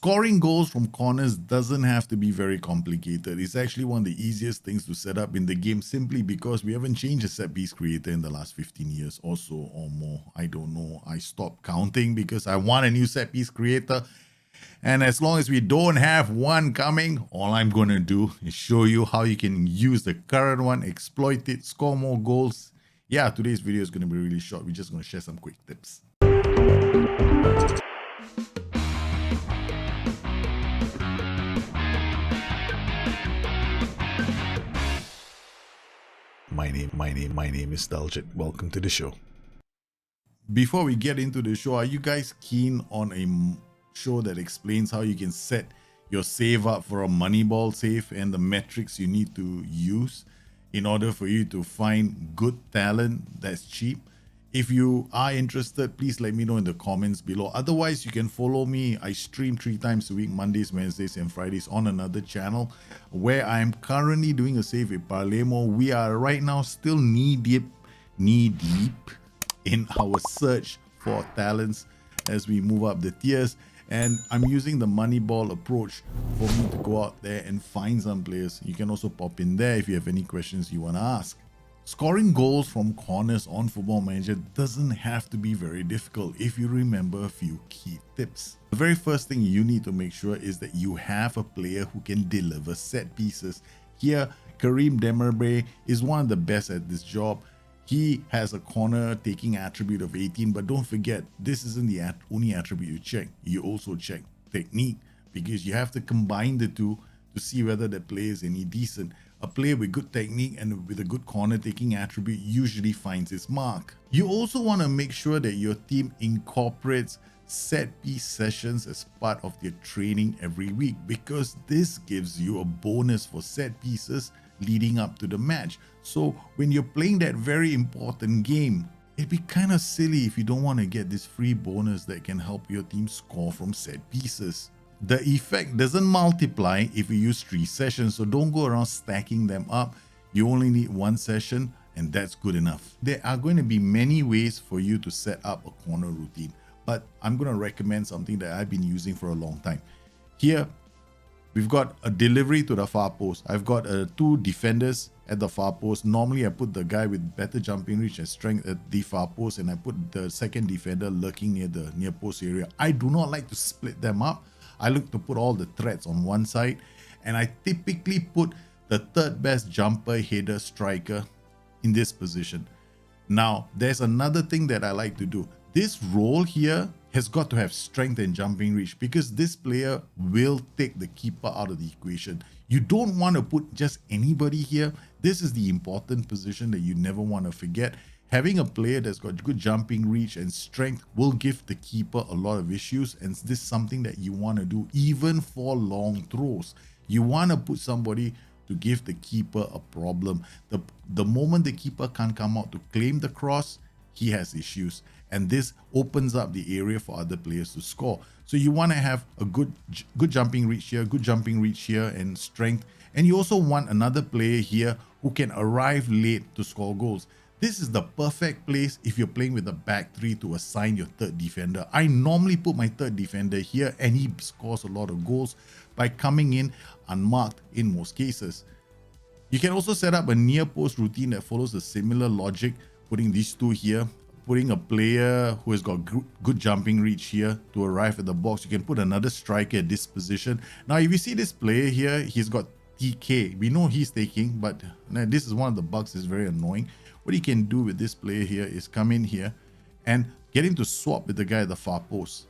Scoring goals from corners doesn't have to be very complicated. It's actually one of the easiest things to set up in the game simply because we haven't changed a set piece creator in the last 15 years or so or more. I don't know. I stopped counting because I want a new set piece creator. And as long as we don't have one coming, all I'm going to do is show you how you can use the current one, exploit it, score more goals. Yeah, today's video is going to be really short. We're just going to share some quick tips. My name is Daljit. Welcome to the show. Before we get into the show, are you guys keen on a show that explains how you can set your save up for a Moneyball save and the metrics you need to use in order for you to find good talent that's cheap? If you are interested, please let me know in the comments below. Otherwise, you can follow me. I stream 3 times a week, Mondays, Wednesdays, and Fridays on another channel where I am currently doing a save with Palermo. We are right now still knee deep in our search for talents as we move up the tiers. And I'm using the Moneyball approach for me to go out there and find some players. You can also pop in there if you have any questions you want to ask. Scoring goals from corners on Football Manager doesn't have to be very difficult if you remember a few key tips. The very first thing you need to make sure is that you have a player who can deliver set pieces. Here, Karim Demirbay is one of the best at this job. He has a corner taking attribute of 18, but don't forget, this isn't the only attribute you check. You also check technique because you have to combine the two to see whether the player is any decent. A player with good technique and with a good corner taking attribute usually finds its mark. You also want to make sure that your team incorporates set piece sessions as part of their training every week because this gives you a bonus for set pieces leading up to the match. So when you're playing that very important game, it'd be kind of silly if you don't want to get this free bonus that can help your team score from set pieces. The effect doesn't multiply if you use 3 sessions, so don't go around stacking them up. You only need 1 session and that's good enough. There are going to be many ways for you to set up a corner routine, but I'm going to recommend something that I've been using for a long time. Here, we've got a delivery to the far post. I've got 2 defenders at the far post. Normally, I put the guy with better jumping reach and strength at the far post, and I put the second defender lurking near the near post area. I do not like to split them up. I look to put all the threats on one side, and I typically put the third best jumper, header, striker in this position. Now, there's another thing that I like to do. This role here has got to have strength and jumping reach because this player will take the keeper out of the equation. You don't want to put just anybody here. This is the important position that you never want to forget. Having a player that's got good jumping reach and strength will give the keeper a lot of issues, and this is something that you want to do even for long throws. You want to put somebody to give the keeper a problem. The moment the keeper can't come out to claim the cross, he has issues, and this opens up the area for other players to score. So you want to have a good jumping reach here, good jumping reach here, and strength. And you also want another player here who can arrive late to score goals. This is the perfect place if you're playing with a back 3 to assign your third defender. I normally put my third defender here and he scores a lot of goals by coming in unmarked in most cases. You can also set up a near post routine that follows a similar logic, putting these 2 here, putting a player who has got good jumping reach here to arrive at the box. You can put another striker at this position. Now, if you see this player here, he's got TK. We know he's taking, but this is one of the bugs that's very annoying. What you can do with this player here is come in here and get him to swap with the guy at the far post.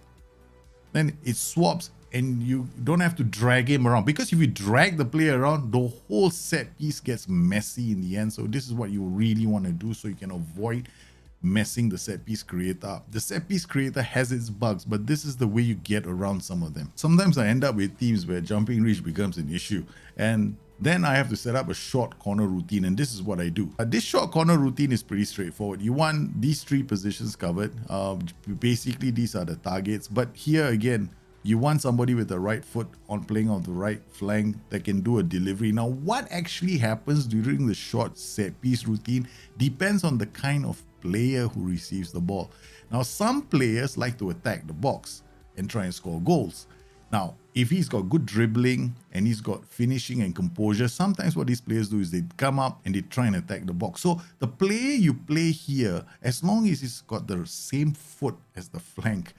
Then it swaps and you don't have to drag him around, because if you drag the player around, the whole set piece gets messy in the end. So this is what you really want to do so you can avoid messing the set piece creator up. The set piece creator has its bugs, but this is the way you get around some of them. Sometimes I end up with teams where jumping reach becomes an issue, and then I have to set up a short corner routine, and this is what I do. This short corner routine is pretty straightforward. You want these 3 positions covered. Basically, these are the targets. But here again, you want somebody with the right foot on playing on the right flank that can do a delivery. Now, what actually happens during the short set piece routine depends on the kind of player who receives the ball. Now, some players like to attack the box and try and score goals. Now, if he's got good dribbling and he's got finishing and composure, sometimes what these players do is they come up and they try and attack the box. So the player you play here, as long as he's got the same foot as the flank,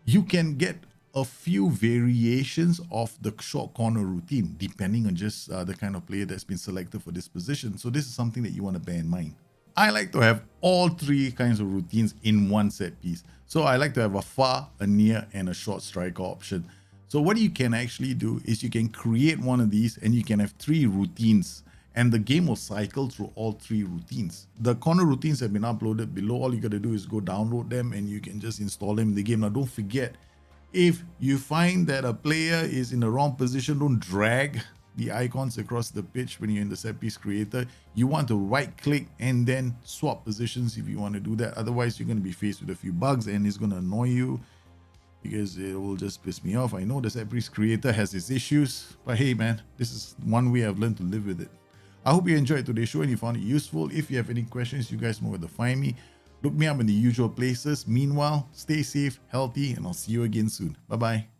you can get a few variations of the short corner routine, depending on just the kind of player that's been selected for this position. So this is something that you want to bear in mind. I like to have all three kinds of routines in one set piece. So I like to have a far, a near, and a short striker option. So what you can actually do is you can create one of these and you can have three routines, and the game will cycle through all three routines. The corner routines have been uploaded below. All you got to do is go download them and you can just install them in the game. Now don't forget, if you find that a player is in the wrong position, don't drag the icons across the pitch when you're in the set piece creator. You want to right click and then swap positions if you want to do that. Otherwise, you're going to be faced with a few bugs and it's going to annoy you because it will just piss me off. I know the set piece creator has its issues, but hey man, this is one way I've learned to live with it. I hope you enjoyed today's show and you found it useful. If you have any questions, you guys know where to find me. Look me up in the usual places. Meanwhile, stay safe, healthy, and I'll see you again soon. Bye-bye.